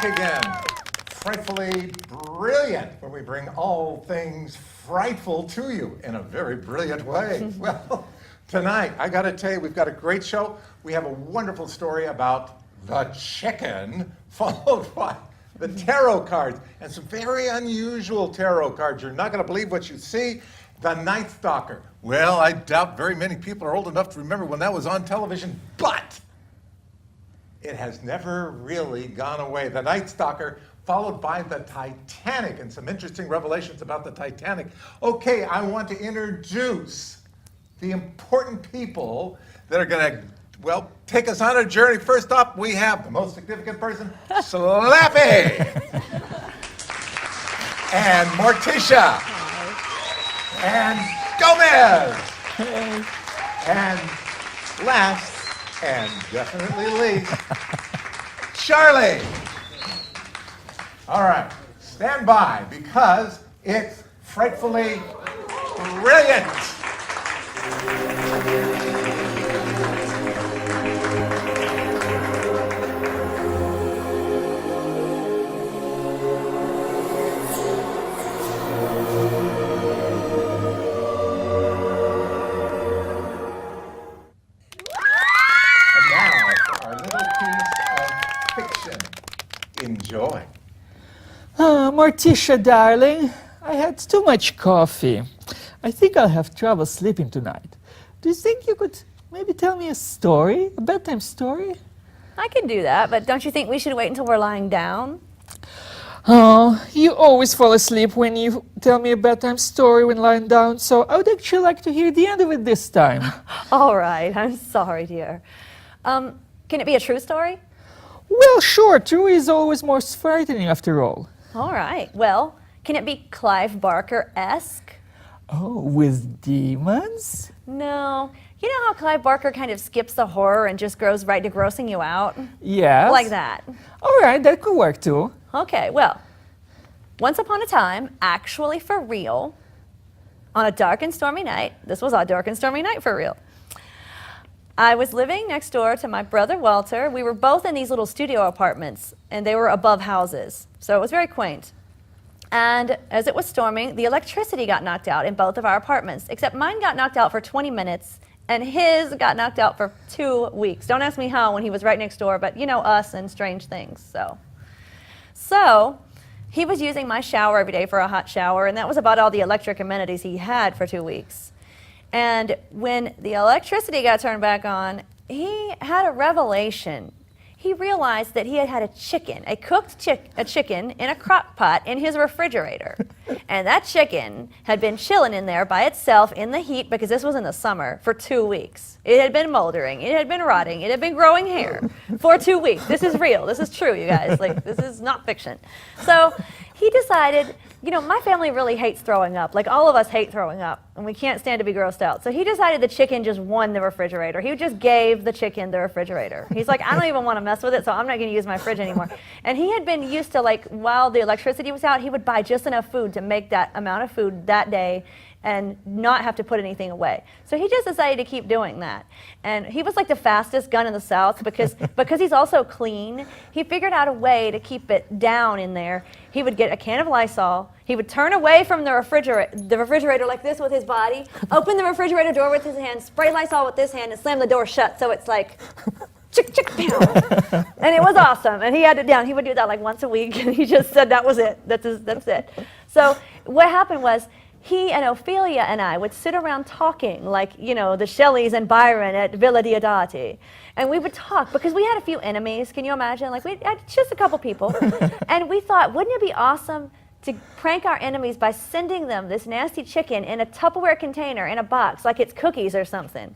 back again. Frightfully Brilliant, where we bring all things frightful to you in a very brilliant way. Well, tonight, I got to tell you, we've got a great show. We have a wonderful story about the chicken, followed by the tarot cards, and some very unusual tarot cards. You're not going to believe what you see. The Night Stalker. Well, I doubt very many people are old enough to remember when that was on television, but it has never really gone away. The Night Stalker, followed by the Titanic, and some interesting revelations about the Titanic. Okay, I want to introduce the important people that are going to, well, take us on a journey. First up, we have the most significant person, Slappy, and Morticia, and Gomez, and last and definitely least, Charlie. All right, stand by because it's Frightfully Brilliant. And now for our little piece of fiction. Enjoy. Morticia, darling, I had too much coffee. I think I'll have trouble sleeping tonight. Do you think you could maybe tell me a story, a bedtime story? I can do that, but don't you think we should wait until we're lying down? Oh, you always fall asleep when you tell me a bedtime story when lying down, so I would actually like to hear the end of it this time. All right, I'm sorry, dear. Can it be a true story? Well, sure, true is always more frightening after all. All right, well, can it be Clive Barker-esque? Oh, with demons? No. You know how Clive Barker kind of skips the horror and just goes right to grossing you out? Yes. Like that. All right, that could work too. Okay, well, once upon a time, actually for real, on a dark and stormy night, this was a dark and stormy night for real, I was living next door to my brother Walter. We were both in these little studio apartments, and they were above houses, so it was very quaint. And as it was storming, the electricity got knocked out in both of our apartments, except mine got knocked out for 20 minutes, and his got knocked out for 2 weeks. Don't ask me how when he was right next door, but you know us and strange things, So, he was using my shower every day for a hot shower, and that was about all the electric amenities he had for 2 weeks. And when the electricity got turned back on, he had a revelation. He realized that he had had a chicken, a cooked chicken in a crock pot in his refrigerator. And that chicken had been chilling in there by itself in the heat, because this was in the summer, for 2 weeks. It had been moldering, it had been rotting, it had been growing hair for 2 weeks. This is real, this is true, you guys. Like, this is not fiction. So he decided, you know, my family really hates throwing up. Like, all of us hate throwing up, and we can't stand to be grossed out. So he decided the chicken just won the refrigerator. He just gave the chicken the refrigerator. He's like, I don't even want to mess with it, so I'm not going to use my fridge anymore. And he had been used to, like, while the electricity was out, he would buy just enough food to make that amount of food that day and not have to put anything away. So he just decided to keep doing that. And he was like the fastest gun in the South because he's also clean. He figured out a way to keep it down in there. He would get a can of Lysol. He would turn away from the refrigerator like this with his body, open the refrigerator door with his hand, spray Lysol with this hand, and slam the door shut so it's like chick, chick, pow. And it was awesome. And he had it down. He would do that like once a week, and he just said that was it. That's it. So what happened was, he and Ophelia and I would sit around talking like, you know, the Shelleys and Byron at Villa Diodati. And we would talk because we had a few enemies. Can you imagine? Like, we had just a couple people. And we thought, wouldn't it be awesome to prank our enemies by sending them this nasty chicken in a Tupperware container in a box, like it's cookies or something?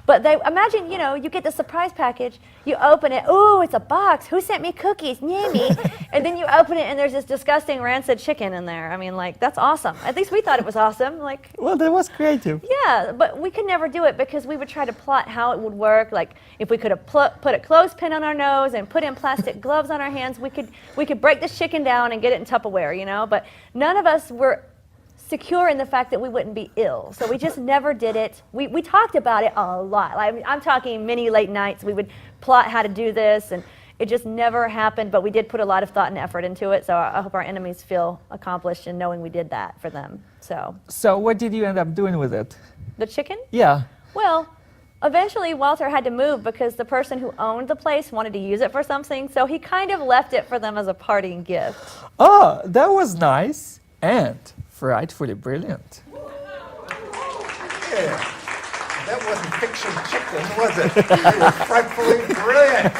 But they imagine, you know, you get the surprise package, you open it, ooh, it's a box. Who sent me cookies? Yummy. And then you open it and there's this disgusting rancid chicken in there. I mean, like, that's awesome. At least we thought it was awesome. Like, well, that was creative. Yeah, but we could never do it because we would try to plot how it would work. Like, if we could have put a clothespin on our nose and put in plastic gloves on our hands, we could break this chicken down and get it in Tupperware, you know? But none of us were secure in the fact that we wouldn't be ill. So we just never did it. We talked about it a lot. Like, I'm talking many late nights. We would plot how to do this, and It just never happened, but we did put a lot of thought and effort into it, so I hope our enemies feel accomplished in knowing we did that for them. So what did you end up doing with it? The chicken? Yeah. Well, eventually Walter had to move because the person who owned the place wanted to use it for something, so he kind of left it for them as a parting gift. Oh, that was nice and frightfully brilliant. Yeah. That wasn't fiction chicken, was it? It was frightfully brilliant.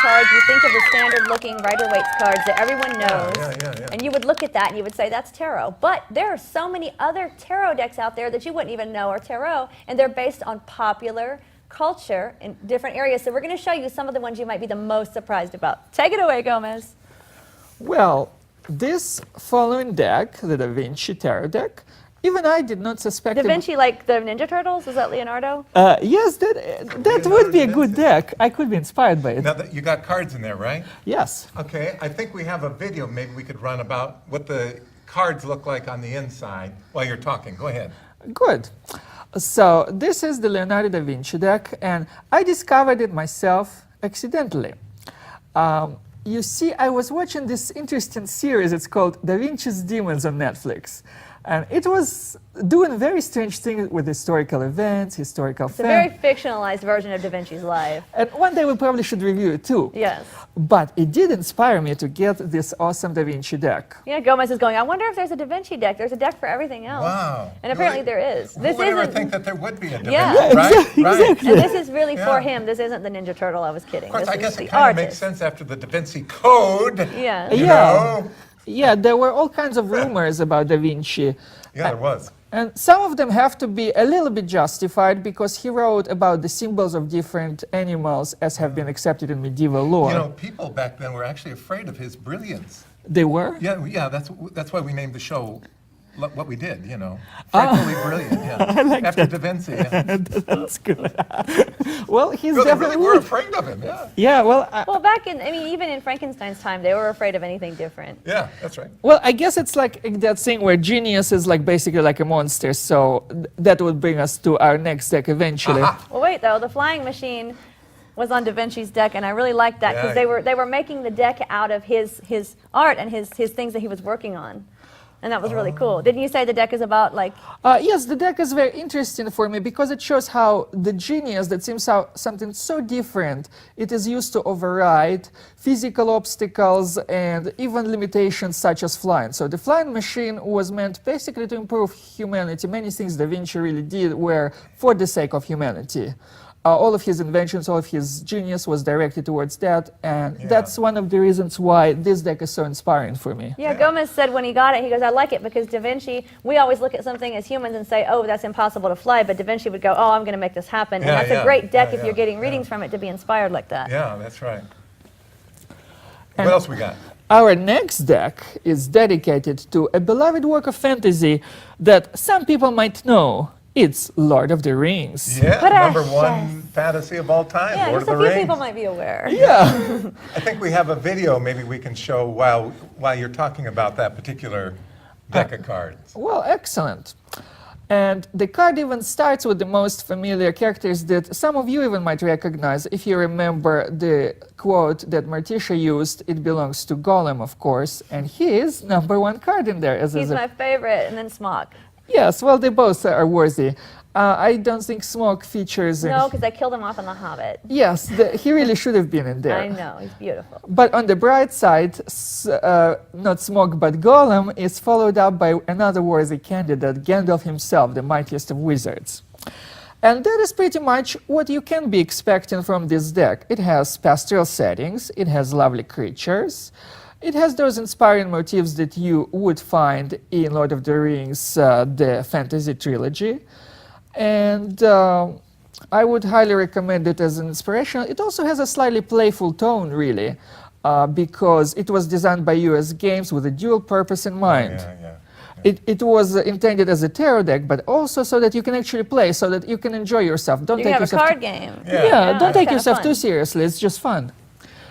Cards, you think of the standard-looking Rider-Waite's cards that everyone knows, Yeah. and you would look at that and you would say, that's tarot. But there are so many other tarot decks out there that you wouldn't even know are tarot, and they're based on popular culture in different areas. So we're going to show you some of the ones you might be the most surprised about. Take it away, Gomez. Well, this following deck, the Da Vinci Tarot deck, even I did not suspect Da Vinci, like the Ninja Turtles? Is that Leonardo? Yes, that would be a good deck. I could be inspired by it. Now, you got cards in there, right? Yes. Okay, I think we have a video maybe we could run about what the cards look like on the inside while you're talking. Go ahead. Good. So this is the Leonardo da Vinci deck, and I discovered it myself accidentally. You see, I was watching this interesting series. It's called Da Vinci's Demons on Netflix. And it was doing very strange things with historical events, historical It's a very fictionalized version of Da Vinci's life. And one day we probably should review it too. Yes. But it did inspire me to get this awesome Da Vinci deck. Yeah, Gomez is going, I wonder if there's a Da Vinci deck. There's a deck for everything else. Wow. And apparently there is. Who would ever think that there would be a Da Vinci, Yeah. right? Exactly. And this is really for Yeah. him. This isn't the Ninja Turtle. I was kidding. Of course, This I guess is it the kind of makes artist. sense after the Da Vinci Code. Yeah. You Yeah. know? Yeah, there were all kinds of rumors about Da Vinci. Yeah, there was. And some of them have to be a little bit justified because he wrote about the symbols of different animals as have been accepted in medieval lore. You know, people back then were actually afraid of his brilliance. They were? Yeah, that's why we named the show what we did, you know. Frightfully Brilliant, yeah. After Da Vinci, yeah. That's good. Well, he's No, they definitely... really were afraid of him, yeah. Yeah, well, Well, back in, I mean, even in Frankenstein's time, they were afraid of anything different. Yeah, that's right. well, I guess it's like that thing where genius is like basically like a monster, so that would bring us to our next deck eventually. Well, wait, though. The flying machine was on Da Vinci's deck, and I really liked that because Yeah. they were making the deck out of his art and his things that he was working on. And that was really cool. Didn't you say the deck is about, like... Yes, the deck is very interesting for me because it shows how the genius that seems something so different, it is used to override physical obstacles and even limitations such as flying. So the flying machine was meant basically to improve humanity. Many things Da Vinci really did were for the sake of humanity. All of his inventions, all of his genius was directed towards that, and that's one of the reasons why this deck is so inspiring for me. Yeah, Gomez said when he got it, he goes, I like it because Da Vinci, we always look at something as humans and say, oh, that's impossible to fly, but Da Vinci would go, oh, I'm going to make this happen. Yeah, and that's yeah, a great deck yeah, if you're getting readings from it to be inspired like that. Yeah, that's right. And what else we got? Our next deck is dedicated to a beloved work of fantasy that some people might know. It's Lord of the Rings. Yeah, Precious. number one fantasy of all time, Yeah, Lord just of a the few Rings. people might be aware. Yeah. I think we have a video maybe we can show while you're talking about that particular deck of cards. Well, excellent. And the card even starts with the most familiar characters that some of you even might recognize. If you remember the quote that Morticia used, it belongs to Gollum, of course, and he is number one card in there. He's my favorite, and then Smock. Yes, well, they both are worthy. I don't think Smoke features in... No, because I killed him off in The Hobbit. Yes, he really should have been in there. I know, he's beautiful. But on the bright side, not Smoke but Gollum is followed up by another worthy candidate, Gandalf himself, the mightiest of wizards. And that is pretty much what you can be expecting from this deck. It has pastoral settings, it has lovely creatures, it has those inspiring motifs that you would find in Lord of the Rings, the fantasy trilogy. And I would highly recommend it as an inspiration. It also has a slightly playful tone, really, because it was designed by US Games with a dual purpose in mind. Yeah. It was intended as a tarot deck, but also so that you can actually play, so that you can enjoy yourself. Don't You take can have a yourself card game. Yeah, don't it's take kinda yourself fun. too seriously. It's just fun.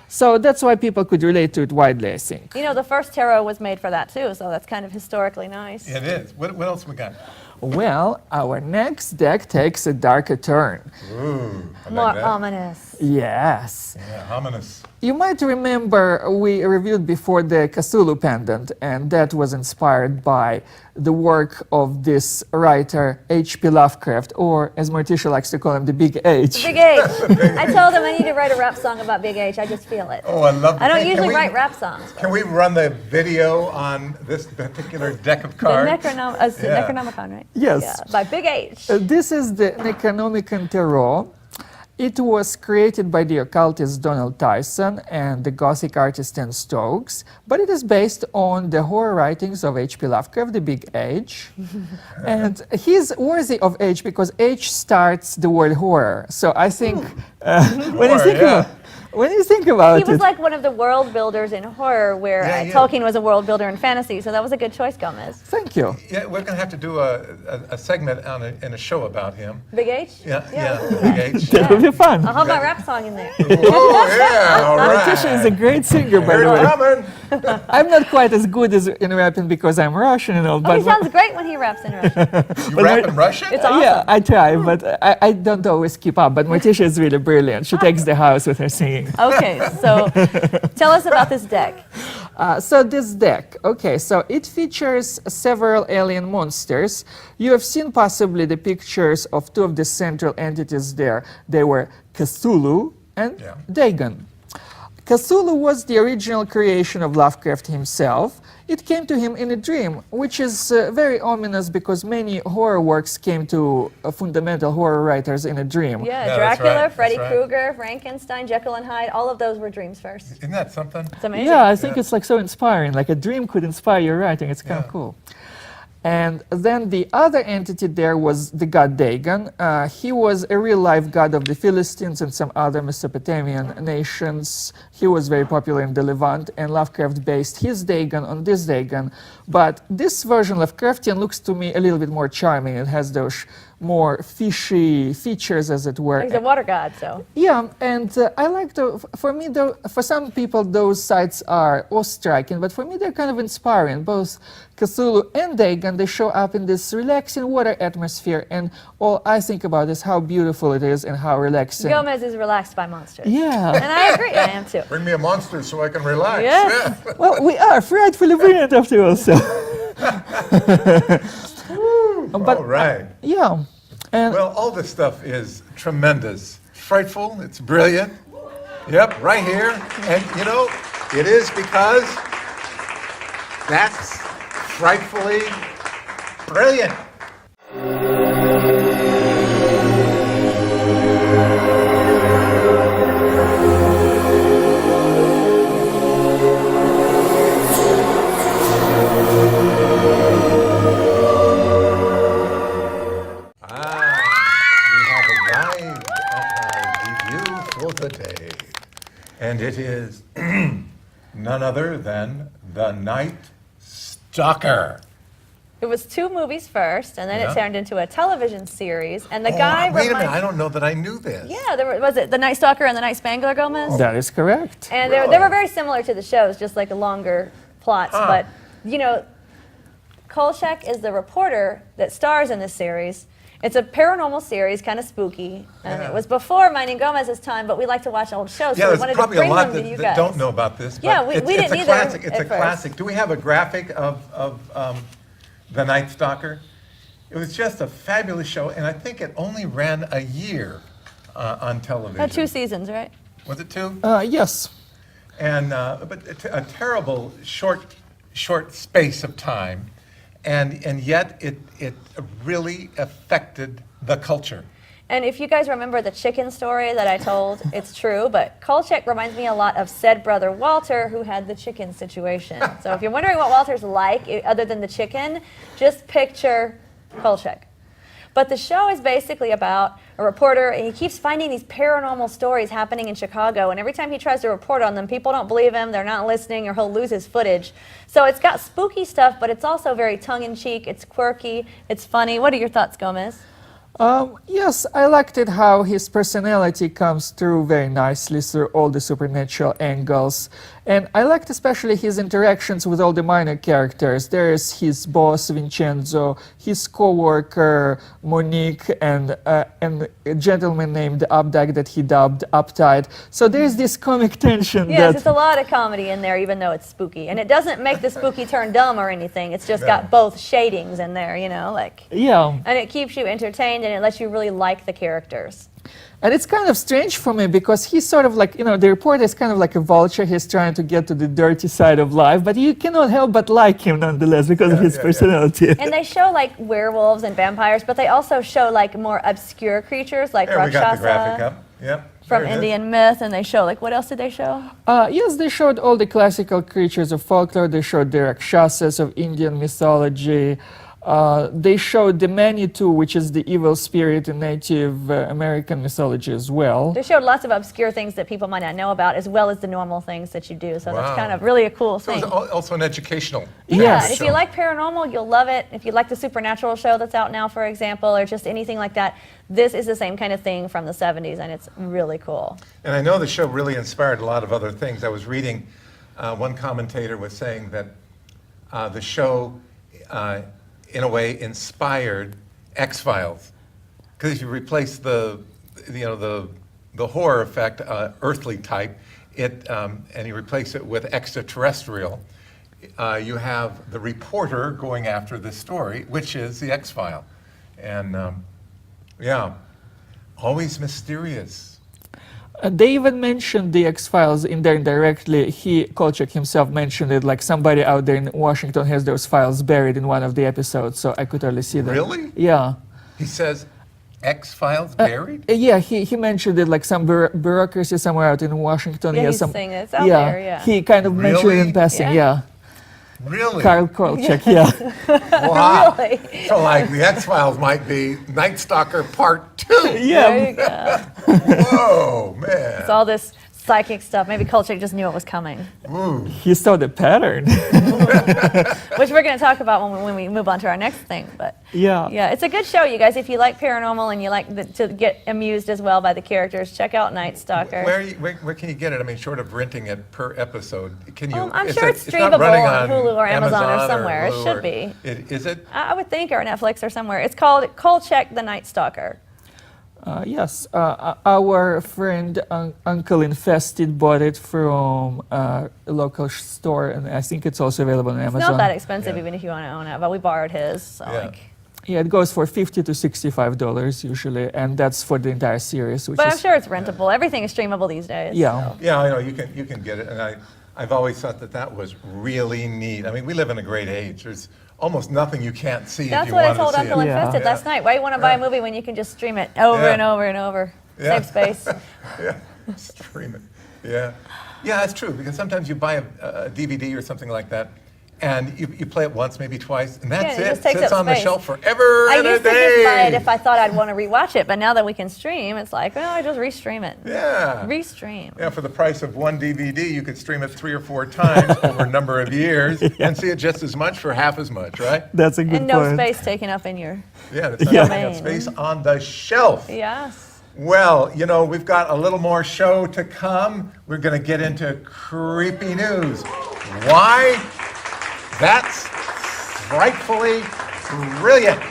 So that's why people could relate to it widely, I think. You know, the first tarot was made for that too, so that's kind of historically nice. It is. What else we got? Well, our next deck takes a darker turn. Ooh, I More like that. ominous. Yes. Yeah, ominous. You might remember we reviewed before the Cthulhu pendant, and that was inspired by the work of this writer, H.P. Lovecraft, or as Morticia likes to call him, the Big H. Big H. I told him I need to write a rap song about Big H. I just feel it. Oh, I love I don't Can usually we- write rap songs. Can we run the video on this particular deck of The cards? Yeah. Necronomicon, right? Yes. Yeah, by Big H. This is the Necronomicon Tarot. It was created by the occultist Donald Tyson and the Gothic artist Anne Stokes, but it is based on the horror writings of H.P. Lovecraft, the Big H. And he's worthy of H because H starts the word horror. So I think when you think about He it, was like one of the world builders in horror, where Yeah, yeah. Tolkien was a world builder in fantasy, so that was a good choice, Gomez. thank you. Yeah, we're going to have to do a segment in a show about him. Big H? Yeah, Big H. That would be fun. I'll have my rap song in there. Oh, yeah, all Morticia is a right. great singer, by the Here way. it coming. I'm not quite as good as in rapping because I'm Russian and all, Oh, but he sounds great when he raps in Russian. You rap in Russian? It's awesome. yeah, I try, but I don't always keep up. But Morticia is really brilliant. She takes the house with her singing. Okay, so tell us about this deck. So this deck, okay, so it features several alien monsters. You have seen possibly the pictures of two of the central entities there. They were Cthulhu and Yeah. Dagon. Cthulhu was the original creation of Lovecraft himself. It came to him in a dream, which is very ominous because many horror works came to fundamental horror writers in a dream. Yeah, Yeah, that's Dracula, right, Freddy that's right. Krueger, Frankenstein, Jekyll and Hyde, all of those were dreams first. Isn't that something? It's amazing. Yeah, I think it's like so inspiring. Like a dream could inspire your writing. It's kind of Yeah. cool. And then the other entity there was the god Dagon. He was a real-life god of the Philistines and some other Mesopotamian nations. He was very popular in the Levant, and Lovecraft based his Dagon on this Dagon. But this version Lovecraftian looks to me a little bit more charming. It has those more fishy features, as it were. He's a water god, so. Yeah, and I like for me, though, for some people, those sites are awe-striking, but for me, they're kind of inspiring. Both Cthulhu and Dagon, they show up in this relaxing water atmosphere, and all I think about is how beautiful it is and how relaxing. Gomez is relaxed by monsters. Yeah. And I agree, I am too. Bring me a monster so I can relax. Yes. Yeah. Well, we are frightfully brilliant after all, so. But All right. yeah, and Well, all this stuff is tremendous. Frightful, it's brilliant. Yep, right here. And you know, it is because that's frightfully brilliant. We have arrived at our review for the day. And it is none other than The Night Stalker. It was 2 movies first, and then Yeah. it turned into a television series. And the guy Wait a minute, I reminds- don't know that I knew this. Yeah, was it The Night Stalker and The Night Spangler, Gomez? that is correct. And they Really? were very similar to the shows, just like longer plots. Huh. But, you know, Kolchak is the reporter that stars in this series. It's a paranormal series, kind of spooky. And Yeah. it was before mine and Gomez's time, but we like to watch old shows, Yeah, so we there's wanted to probably a bring lot them to you that guys. don't know about this. But Yeah, we it's didn't a either classic. It's at a first. classic. Do we have a graphic of The Night Stalker? It was just a fabulous show, and I think it only ran a year on television. Had 2 seasons, right? Was it 2? Yes. And but a terrible short space of time, and yet it really affected the culture. And if you guys remember the chicken story that I told, it's true, but Kolchak reminds me a lot of said brother Walter, who had the chicken situation. So if you're wondering what Walter's like, other than the chicken, just picture Kolchak. But the show is basically about a reporter, and he keeps finding these paranormal stories happening in Chicago, and every time he tries to report on them, people don't believe him, they're not listening, or he'll lose his footage. So it's got spooky stuff, but it's also very tongue-in-cheek, it's quirky, it's funny. What are your thoughts, Gomez? Yes, I liked it how his personality comes through very nicely through all the supernatural angles. And I liked especially his interactions with all the minor characters. There is his boss, Vincenzo, his co-worker, Monique, and a gentleman named Abdag that he dubbed Uptight. So there's this comic tension Yes, that... it's a lot of comedy in there, even though it's spooky. And it doesn't make the spooky turn dumb or anything. It's just got both shadings in there, you know, like... Yeah. And it keeps you entertained, and it lets you really like the characters. And it's kind of strange for me because he's sort of like, you know, the reporter is kind of like a vulture. He's trying to get to the dirty side of life, but you cannot help but like him nonetheless because of his personality. And they show like werewolves and vampires, but they also show like more obscure creatures like There, we got the graphic Rakshasa up. Yep. from there it is. Indian myth, and they show like, what else did they show? Yes, they showed all the classical creatures of folklore. They showed the Rakshasas of Indian mythology. They showed the Manitou, which is the evil spirit in Native American mythology as well. They showed lots of obscure things that people might not know about, as well as the normal things that you do. So Wow. that's kind of really a cool So thing. it's also an educational. Yeah, Yes. and if you like paranormal, you'll love it. If you like the supernatural show that's out now, for example, or just anything like that, this is the same kind of thing from the 70s, and it's really cool. And I know the show really inspired a lot of other things. I was reading, one commentator was saying that the show, in a way, inspired X-Files, because if you replace the horror effect, earthly type, and you replace it with extraterrestrial, you have the reporter going after the story, which is the X-File, and yeah, always mysterious. They even mentioned the X-Files in there indirectly. Kolchak himself mentioned it, like somebody out there in Washington has those files buried in one of the episodes, so I could totally see that. Really? Yeah. He says X-Files buried? Yeah, he mentioned it, like some bureaucracy somewhere out in Washington. Yeah, He has he's some, saying it's out there, yeah. He kind of mentioned it Really? in passing, Yeah. yeah. Really? Carl Kolchak, yeah. Wow. Really? So like the X-Files might be Night Stalker Part 2. Yeah. There you go. Whoa, man. It's all this psychic stuff. Maybe Kolchak just knew it was coming, Ooh. He saw the pattern. which we're going to talk about when we move on to our next thing. But Yeah. yeah, it's a good show, you guys. If you like paranormal and you like to get amused as well by the characters, check out Night Stalker. Where can you get it? I mean, short of renting it per episode, can you? I'm is sure it- it's not streamable running on Hulu or Amazon or somewhere. It Hulu should or- be. Is it? I would think, or Netflix or somewhere. It's called Kolchak the Night Stalker. Yes, our friend Uncle Infested bought it from a local store, and I think it's also available on It's Amazon. not that expensive, Yeah. even if you want to own it, but we borrowed his. So Yeah. like, Yeah, it goes for $50 to $65 usually, and that's for the entire series. Which but is, I'm sure it's rentable. Everything is streamable these days. Yeah. so. Yeah, I know you can get it, and I've always thought that was really neat. I mean, we live in a great age. There's almost nothing you can't see That's if you what I want told to see Uncle it. Yeah. Infested last night. Why you want to buy a movie when you can just stream it over Yeah. and over and over? Yeah. Save space. Yeah, stream it. Yeah, yeah, that's true. Because sometimes you buy a DVD or something like that, and you play it once, maybe twice, and that's Yeah, it it. just takes Sits up on the space. shelf forever I and a used to just buy it day. if I thought I'd want to rewatch it, but now that we can stream, it's like, well, I just restream it. Yeah. Restream. Yeah, for the price of one DVD, you could stream it 3 or 4 times over a number of years and see it just as much for half as much, right? That's a good And no point. space taken up in your. Yeah, that's not Yeah. taking up space on the shelf. Yes. Well, you know, we've got a little more show to come. We're going to get into creepy news. Why? That's Frightfully Brilliant.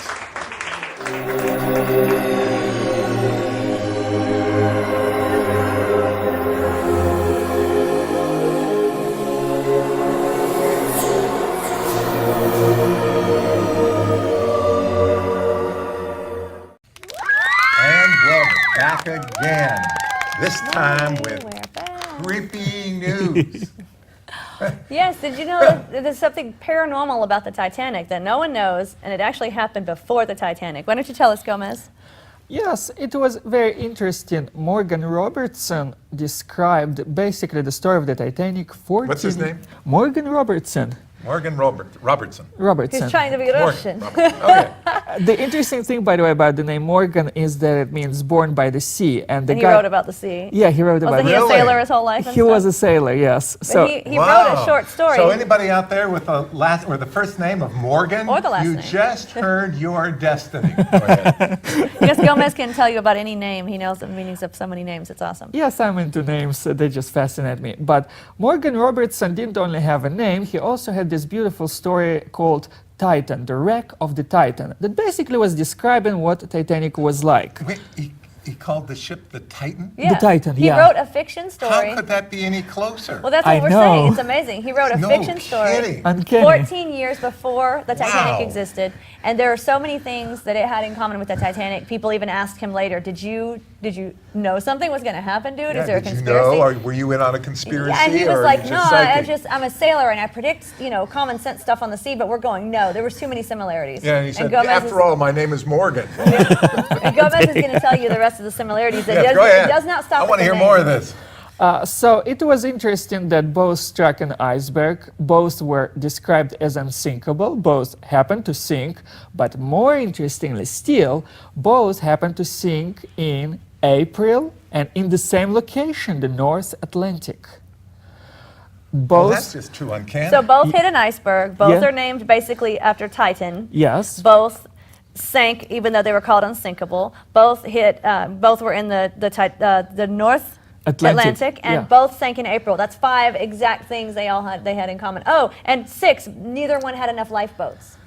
And we're back again. This time with We're back. creepy news. Yes, did you know that there's something paranormal about the Titanic that no one knows, and it actually happened before the Titanic? Why don't you tell us, Gomez? Yes, it was very interesting. Morgan Robertson described basically the story of the Titanic 14... What's his name? Morgan Robertson. Robertson. Robertson. He's trying to be Russian. Okay. The interesting thing, by the way, about the name Morgan is that it means born by the sea, and the And he guy. wrote about the sea. Yeah, he wrote about. Wasn't he Really? a sailor his whole life? And He was stuff? a sailor, yes. But So he wrote a short story. So anybody out there with the last or the first name of Morgan, Or the last you name. just heard your destiny. Go ahead. Yes, Gomez can tell you about any name. He knows the meanings of so many names. It's awesome. yes, I'm into names. They just fascinate me. But Morgan Robertson didn't only have a name; he also had this beautiful story called Titan, the wreck of the Titan, that basically was describing what Titanic was like. Wait, he called the ship the Titan? Yeah. Titan, He yeah. wrote a fiction story. How could that be any closer? Well, that's I what we're know. saying. It's amazing. He wrote a No fiction story kidding. Uncanny. 14 years before the Titanic Wow. existed, and there are so many things that it had in common with the Titanic. People even asked him later, "Did you know something was going to happen, dude? Yeah, Is there a did you conspiracy?" know, or were you in on a conspiracy? Yeah, and he was or like, you "No, just psychic?" I'm a sailor and I predict, common sense stuff on the sea, but we're going, no, there was too many similarities." Yeah, and he said, Gomez after all, my name is Morgan. and Gomez is going to tell you the rest of the similarities. Yes, go ahead. It does not stop I at want to the hear name. more of this. So it was interesting that both struck an iceberg, both were described as unsinkable, both happened to sink, but more interestingly still, both happened to sink in April and in the same location, the North Atlantic. Well, Both, that's just too uncanny. So both hit an iceberg. Both Yeah. are named basically after Titan. yes, Both sank, even though they were called unsinkable. Both hit. Both were in the North Atlantic, and yeah. both sank in April. That's 5 exact things they had in common. Oh, and 6. Neither one had enough lifeboats.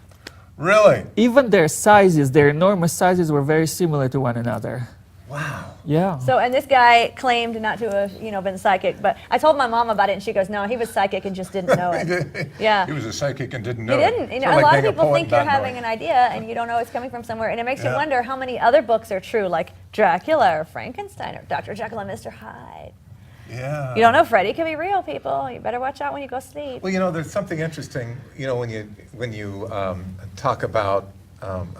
Really? even their sizes, their enormous sizes were very similar to one another. Wow. Yeah. So, and this guy claimed not to have, been psychic, but I told my mom about it, and she goes, "No, he was psychic and just didn't know it." Yeah. He was a psychic and didn't You know. didn't. Sort A like lot of being a people poet think you're not having knowing. an idea and you don't know it's coming from somewhere, and it makes you Yeah. wonder how many other books are true, like Dracula or Frankenstein or Dr. Jekyll and Mr. Hyde. Yeah. You don't know Freddy could be real, people. You better watch out when you go sleep. Well, there's something interesting, when you talk about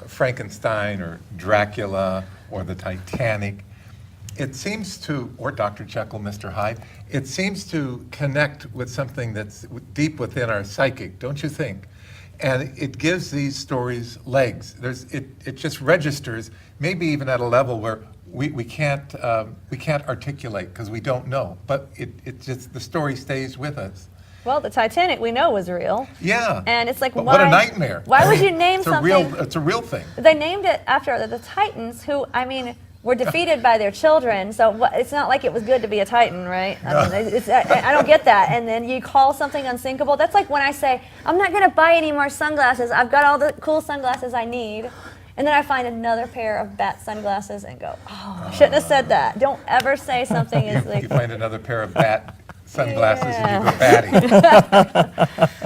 Frankenstein or Dracula or the Titanic, it seems to, or Dr. Jekyll, Mr. Hyde, it seems to connect with something that's deep within our psychic, don't you think? And it gives these stories legs. It just registers, maybe even at a level where we can't articulate because we don't know, but it just, the story stays with us. Well, the Titanic we know was real. Yeah. And it's like, But why? what a nightmare. Why would you name It's a something? it's a real thing. They named it after the Titans, who, were defeated by their children. So it's not like it was good to be a Titan, right? I don't get that. And then you call something unsinkable. That's like when I say, "I'm not going to buy any more sunglasses. I've got all the cool sunglasses I need." And then I find another pair of bat sunglasses and go, "Oh, I shouldn't have said that." Don't ever say something is like. You find another pair of bat sunglasses Yeah. and you go batty.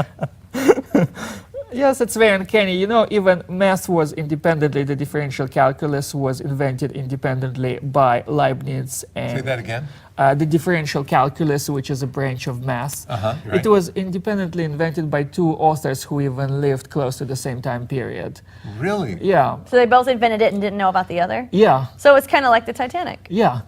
Yes, it's very uncanny. Even math was independently, the differential calculus was invented independently by Leibniz. And Say that again. the differential calculus, which is a branch of math, You're it right. was independently invented by 2 authors who even lived close to the same time period. Really? Yeah, So they both invented it and didn't know about the other. yeah, So it's kind of like the Titanic. yeah.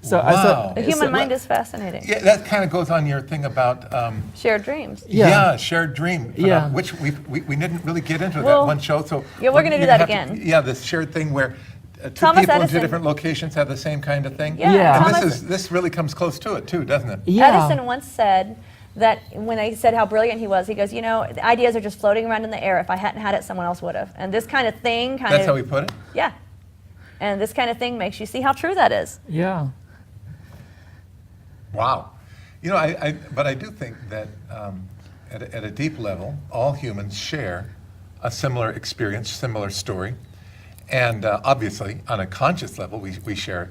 So I Wow. thought, The human so- mind is fascinating. Yeah, that kind of goes on your thing about Shared dreams. Yeah. shared dream. Yeah. Which we didn't really get into Well, that one show. So yeah, we're gonna do you that have again. Yeah, this shared thing where 2 Thomas people in Edison- 2 different locations have the same kind of thing. Yeah, Yeah. And Thomas- this really comes close to it too, doesn't it? yeah. Edison once said that when they said how brilliant he was, he goes, the ideas are just floating around in the air. If I hadn't had it, someone else would have. And this kind of thing That's how he put it? Yeah. And this kind of thing makes you see how true that is. Yeah. Wow. But I do think that at a deep level, all humans share a similar experience, similar story. And obviously, on a conscious level, we share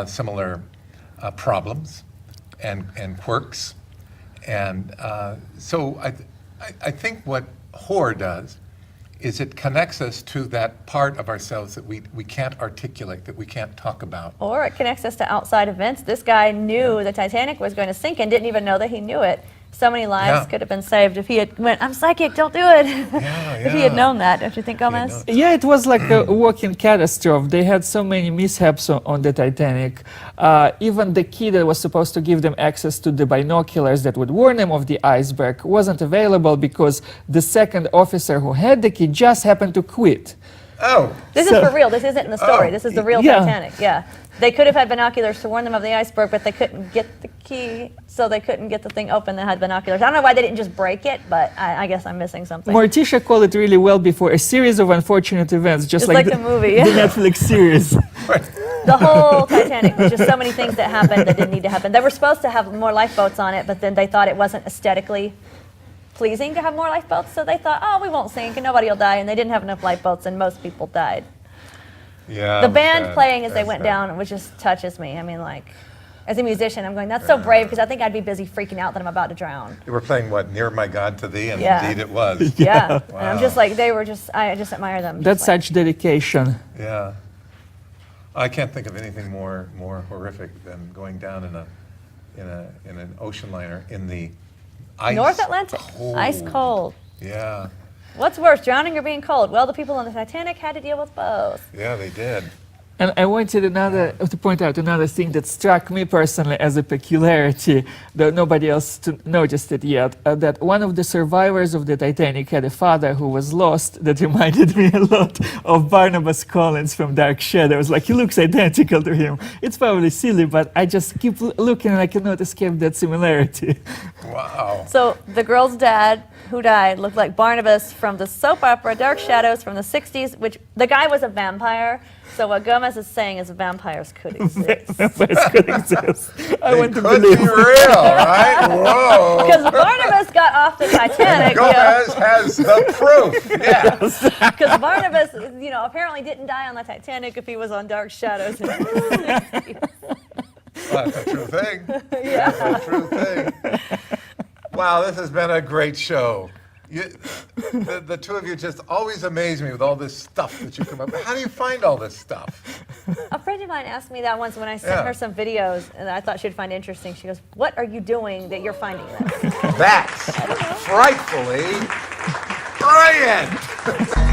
similar problems and quirks. And so I think what horror does is it connects us to that part of ourselves that we can't articulate, that we can't talk about. Or it connects us to outside events. This guy knew the Titanic was going to sink and didn't even know that he knew it. So many lives Yeah. could have been saved if he had went, I'm psychic, don't do it. If he had yeah. known that, don't you think, had Gomez? known. Yeah, it was like a walking catastrophe. They had so many mishaps on the Titanic. Even the key that was supposed to give them access to the binoculars that would warn them of the iceberg wasn't available because the second officer who had the key just happened to quit. Oh, This is for real. This isn't in the story. Oh. This is the real Yeah. Titanic. Yeah. They could have had binoculars to warn them of the iceberg, but they couldn't get the key, so they couldn't get the thing open that had binoculars. I don't know why they didn't just break it, but I guess I'm missing something. Morticia called it really well before, a series of unfortunate events, just Just like the movie. the Netflix series. The whole Titanic was just so many things that happened that didn't need to happen. They were supposed to have more lifeboats on it, but then they thought it wasn't aesthetically pleasing to have more lifeboats, so they thought, oh, we won't sink and nobody will die, and they didn't have enough lifeboats and most people died. yeah. The band bad. playing as they That's went bad. down, which just touches me. I mean, like, as a musician, I'm going, that's so brave, because I think I'd be busy freaking out that I'm about to drown. They were playing what? Near My God to Thee, and Yeah. indeed it was. Yeah. And I'm Wow. just like, I just admire them. That's Just like, such dedication. Yeah. I can't think of anything more horrific than going down in an ocean liner in the ice. North Atlantic, cold. ice cold. Yeah. What's worse, drowning or being cold? Well, the people on the Titanic had to deal with both. Yeah, they did. And I wanted to point out another thing that struck me personally as a peculiarity, though nobody else noticed it yet, that one of the survivors of the Titanic had a father who was lost that reminded me a lot of Barnabas Collins from Dark Shadows. Like, he looks identical to him. It's probably silly, but I just keep looking and I cannot escape that similarity. Wow. So the girl's dad, who died, looked like Barnabas from the soap opera Dark Shadows from the 60s, which the guy was a vampire. So what Gomez is saying is vampires could exist. Vampires could exist. I They want to could believe. be real, right? Whoa. Because Barnabas got off the Titanic, Gomez has the proof. Yeah. because Barnabas, apparently didn't die on the Titanic if he was on Dark Shadows. Well, that's a true thing. That's a true thing. Wow, this has been a great show. The two of you just always amaze me with all this stuff that you come up with. How do you find all this stuff? A friend of mine asked me that once when I sent Yeah. her some videos, and I thought she'd find interesting. She goes, "What are you doing that you're finding this?" That's frightfully brilliant.